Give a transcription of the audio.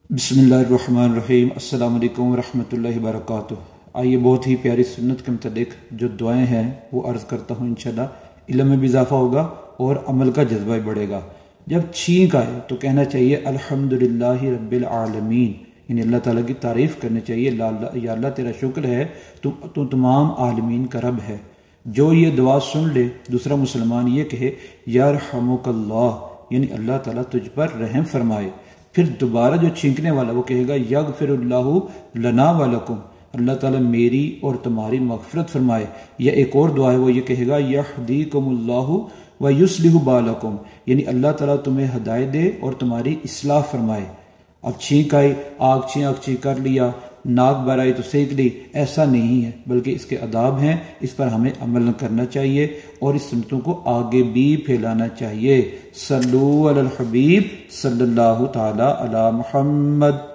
बिस्मिल्लाहिर्रहमानिर्रहीम। अस्सलाम वालेकुम रहमतुल्लाहि वबरकातुहू। आइए बहुत ही प्यारी सुन्नत के मुताबिक जो दुआएं हैं वो अर्ज़ करता हूँ। इंशाल्लाह इल्म में भी इजाफ़ा होगा और अमल का जज्बा भी बढ़ेगा। जब छींक आए तो कहना चाहिए अल्हम्दुलिल्लाहि रब्बिल आलमीन, यानी अल्लाह ताला की तारीफ़ करनी चाहिए। या अल्लाह तेरा शुक्र है, तू तमाम आलमीन का रब है। जो ये दुआ सुन ले, दूसरा मुसलमान ये कहे यरहमुकल्लाह, यानी अल्लाह ताला तुझ पर रहम फरमाए। फिर दोबारा जो छींकने वाला वो कहेगा यगफिरुल्लाहु लना वलकुम, अल्लाह ताला मेरी और तुम्हारी मगफरत फरमाए। या एक और दुआ है वो ये कहेगा यहदीकुमुल्लाहु व युस्लिहु बालकुम, यानी अल्लाह ताला तुम्हें हदायत दे और तुम्हारी इस्लाह फरमाए। अब छींक आई, आग छींक कर लिया, नाक भर आई तो सेक ली, ऐसा नहीं है, बल्कि इसके आदाब हैं। इस पर हमें अमल करना चाहिए और इस सुन्नतों को आगे भी फैलाना चाहिए। सल्लू अलल हबीब सल्लल्लाहु ताला अला मुहम्मद।